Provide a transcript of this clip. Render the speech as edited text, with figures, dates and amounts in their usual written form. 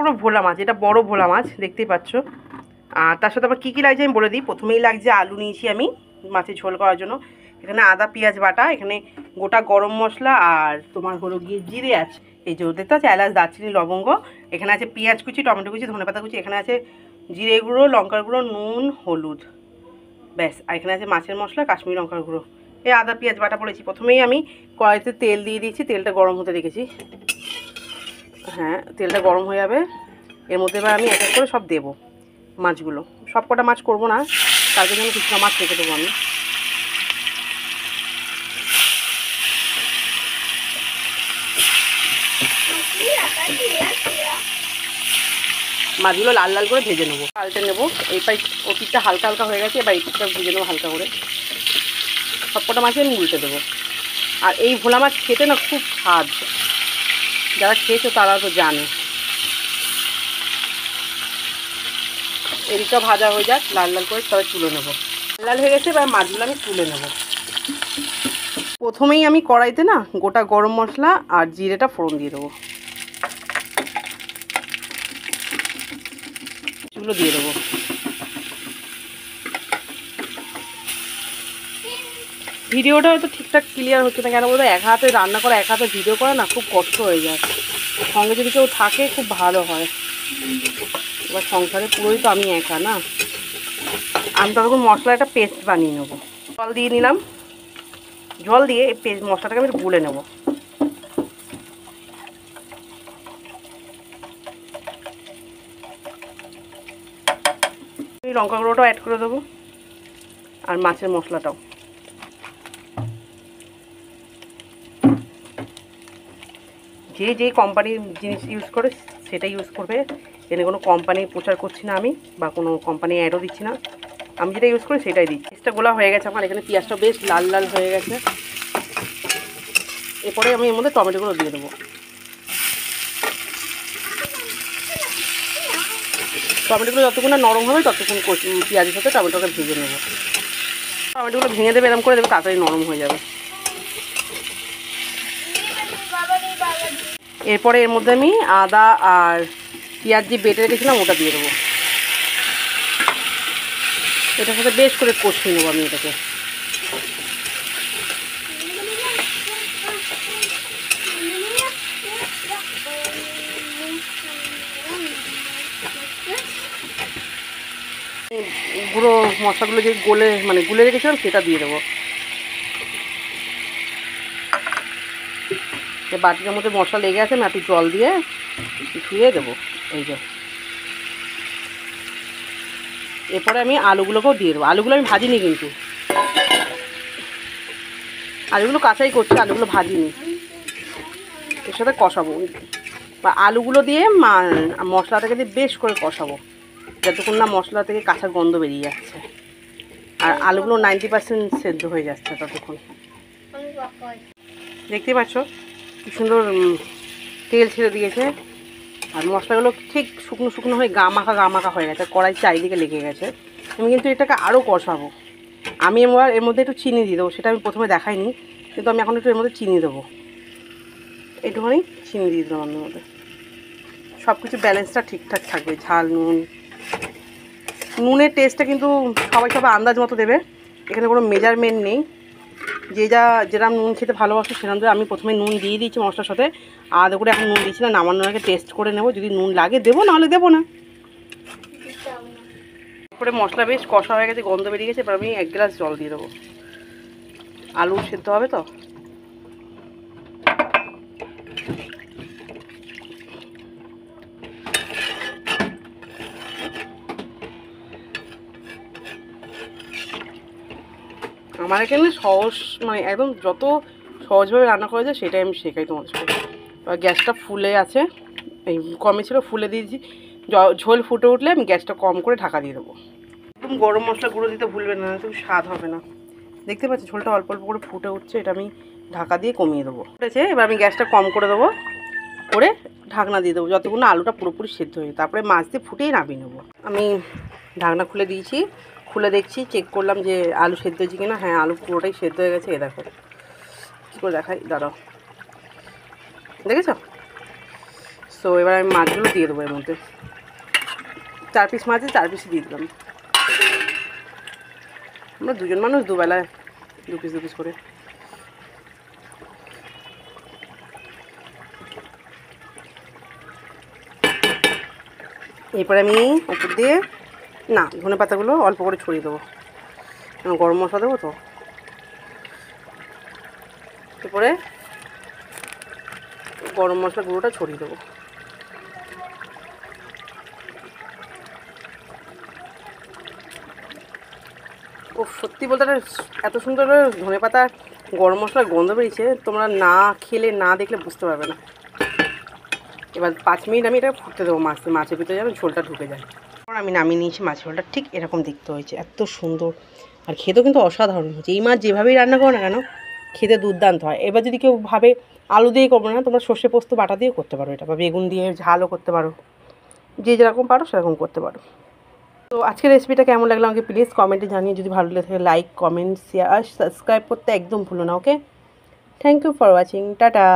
পুরো ভোলা মাছ, এটা বড় ভোলা মাছ দেখতেই পাচ্ছ। আর তার সাথে আবার কী কী লাগছে আমি বলে দিই। প্রথমেই লাগছে আলু নিয়েছি আমি মাছের ঝোল করার জন্য। এখানে আদা পেঁয়াজ বাটা, এখানে গোটা গরম মশলা, আর তোমার হলো গিয়ে জিরে আছে, এই যে দেখতে পাচ্ছি, এলাচ দারচিনি লবঙ্গ। এখানে আছে পেঁয়াজ কুচি, টমেটো কুচি, ধনেপাতা কুচি, এখানে আছে জিরে গুঁড়ো, লঙ্কার গুঁড়ো, নুন, হলুদ, ব্যাস। আর এখানে আছে মাছের মশলা, কাশ্মীরি লঙ্কার গুঁড়ো, এই আদা পেঁয়াজ বাটা পড়েছি। প্রথমেই আমি কড়াইতে তেল দিয়ে দিয়েছি, তেলটা গরম হতে রেখেছি। হ্যাঁ, তেলটা গরম হয়ে যাবে, এর মধ্যে এবার আমি এক এক করে সব দেবো মাছগুলো। সব কটা মাছ করবো না, তার জন্য কিছুটা মাছ রেখে দেবো আমি। মাছগুলো লাল লাল করে ভেজে নেবো, পাল্টে নেবো। এই ও পিঠটা হালকা হালকা হয়ে গেছে, এবার এই পিঠটা ভেজে নেবো হালকা করে। সব কটা মাছই আমি উল্টে দেবো। আর এই ভোলা মাছ খেতে না খুব স্বাদ, যারা খেয়েছো তারা তো জানে। এদিকটা ভাজা হয়ে যাক লাল লাল করে, তবে তুলে নেবো। লাল হয়ে গেছে, এবার মাছগুলো আমি তুলে নেবো। প্রথমেই আমি কড়াইতে না গোটা গরম মশলা আর জিরেটা ফোড়ন দিয়ে দেবো, এগুলো দিয়ে দেবো। ভিডিওটা হয়তো ঠিকঠাক ক্লিয়ার হচ্ছে না, কেন বলতো এক হাতে রান্না করা এক হাতে ভিডিও করা না খুব কষ্ট হয়ে যায়। সঙ্গে যদি কেউ থাকে খুব ভালো হয়। এবার সংসারে পুরোই তো আমি একা না। আমি তখন মশলা একটা পেস্ট বানিয়ে নেবো। জল দিয়ে নিলাম, জল দিয়ে এই পেস্ট মশলাটাকে আমি গুলে নেবো। এই লঙ্কা গুঁড়োটাও অ্যাড করে দেবো, আর মাছের মশলাটাও। যে যে কোম্পানির জিনিস ইউজ করে সেটাই ইউজ করবে, এনে কোনো কোম্পানির প্রচার করছি না আমি, বা কোনো কোম্পানি অ্যাডও দিচ্ছি না। আমি যেটা ইউজ করি সেটাই দিচ্ছি। পেঁয়াজটা গোলা হয়ে গেছে আমার, এখানে পেঁয়াজটা বেশ লাল লাল হয়ে গেছে। এরপরে আমি এর মধ্যে টমেটোগুলো দিয়ে দেবো। টমেটোগুলো যতক্ষণ না নরম হবে ততক্ষণ পেঁয়াজের সাথে টমেটোকে ভেজে নেবো। টমেটোগুলো ভেঙে দেবে, এরকম করে দেবে, তাড়াতাড়ি নরম হয়ে যাবে। এরপরে এর মধ্যে আমি আদা আর পেঁয়াজ যে বেটে রেখেছিলাম ওটা দিয়ে দেবো। এটার সাথে বেশ করে কষিয়ে নেবো আমি এটাকে। গুঁড়ো মশলাগুলো যে গুলে রেখেছিলাম সেটা দিয়ে দেবো। বাটির মধ্যে মশলা লেগে আছে, আমি একটু জল দিয়ে ধুয়ে দেবো। এই যে এরপরে আমি আলুগুলোকেও দিয়ে দেবো। আলুগুলো আমি ভাজিনি, কিন্তু আলুগুলো কাঁচাই করছি, আলুগুলো ভাজিনি। এর সাথে কষাবো, বা আলুগুলো দিয়ে মশলাটাকে দিয়ে বেশ করে কষাবো, যতক্ষণ না মশলা থেকে কাঁচা গন্ধ বেরিয়ে যাচ্ছে আর আলুগুলো 90% সেদ্ধ হয়ে যাচ্ছে ততক্ষণ। দেখতে পাচ্ছ কি সুন্দর তেল ছেড়ে দিয়েছে, আর মশলাগুলো ঠিক শুকনো শুকনো হয়ে গা মাখা হয়ে গেছে, কড়াই চারিদিকে লেগে গেছে। আমি কিন্তু এটাকে আরও কষাবো। আমি এর মধ্যে একটু চিনি দিয়ে দেবো, সেটা আমি প্রথমে দেখাইনি, কিন্তু আমি এখন একটু এর মধ্যে চিনি দেবো। একটুখানি চিনি দিয়ে দিলাম আমি মধ্যে, সব কিছু ব্যালেন্সটা ঠিকঠাক থাকবে। ঝাল নুনের টেস্টটা কিন্তু সবাই আন্দাজ মতো দেবে, এখানে কোনো মেজারমেন্ট নেই। যেরকম নুন খেতে ভালোবাসো সেরকম ধরে আমি প্রথমে নুন দিয়ে দিয়েছি মশলার সাথে, আলাদা করে এখন নুন দিচ্ছি না। নামানোর আগে টেস্ট করে নেবো, যদি নুন লাগে দেবো, নাহলে দেবো না। তারপরে মশলা বেশ কষা হয়ে গেছে, গন্ধ বেরিয়ে গেছে, এবার আমি 1 গ্লাস জল দিয়ে দেবো। আলু সেদ্ধ হবে তো। আমার এখানে সহজ, একদম যত সহজভাবে রান্না করা যায় সেটাই আমি শেখাই তোমাদের সাথে। এবার গ্যাসটা ফুলে আছে, এই কমে ছিল, ফুলে দিয়েছি। ঝোল ফুটে উঠলে আমি গ্যাসটা কম করে ঢাকা দিয়ে দেবো। একদম গরম মশলা গুঁড়ো দিতে ভুলবে না, তো স্বাদ হবে না। দেখতে পাচ্ছি ঝোলটা অল্প অল্প করে ফুটে উঠছে, এটা আমি ঢাকা দিয়ে কমিয়ে দেবো। ফুটেছে, এবার আমি গ্যাসটা কম করে দেবো, করে ঢাকনা দিয়ে দেবো যতক্ষণ না আলুটা পুরোপুরি সেদ্ধ হয়ে যায়। তারপরে মাছ দিয়ে ফুটেই নামিয়ে নেবো। আমি ঢাকনা খুলে দিয়েছি, খুলে দেখছি, চেক করলাম যে আলু সেদ্ধ হয়েছে কিনা। হ্যাঁ, আলু পুরোটাই সেদ্ধ হয়ে গেছে। এ দেখো কী করে দেখাই, দাঁড়াও, দেখেছ? তো এবার আমি মাছগুলো দিয়ে দেবো এর মধ্যে। 4 পিস মাছে 4 পিসই দিয়ে দিলাম। আমরা দুজন মানুষ, দুবেলায় 2 পিস 2 পিস করে। এরপরে আমি উপর দিয়ে না ধনে পাতাগুলো অল্প করে ছড়িয়ে দেবো, গরম মশলা দেবো তো। এরপরে গরম মশলা গুঁড়োটা ছড়িয়ে দেবো। ও সত্যি বলতে এত সুন্দর ধনে পাতা গরম মশলার গন্ধ বেরিয়েছে, তোমরা না খেলে না দেখলে বুঝতে পারবে না। এবার 5 মিনিট আমি এটা ফুটতে দেবো, মাছের ভিতরে যেন ঝোলটা ঢুকে যায়। আমি নামিয়ে নিয়েছি, মাছের ঝোলটা ঠিক এরকম দেখতে হয়েছে, এত সুন্দর আর খেতেও কিন্তু অসাধারণ হয়েছে। এই মাছ যেভাবেই রান্না করো না কেন খেতে দুর্দান্ত হয়। এবার যদি কেউ ভাবে আলু দিয়ে করবো না, তোমরা সর্ষে পোস্ত বাটা দিয়েও করতে পারো এটা, বা বেগুন দিয়ে ঝালও করতে পারো, যে যেরকম পারো সেরকম করতে পারো। তো আজকের রেসিপিটা কেমন লাগলো আমাকে প্লিজ কমেন্টে জানিয়ে, যদি ভালো লেগে থাকে লাইক কমেন্ট শেয়ার সাবস্ক্রাইব করতে একদম ভুলো না। Okay, thank you for watching, tata.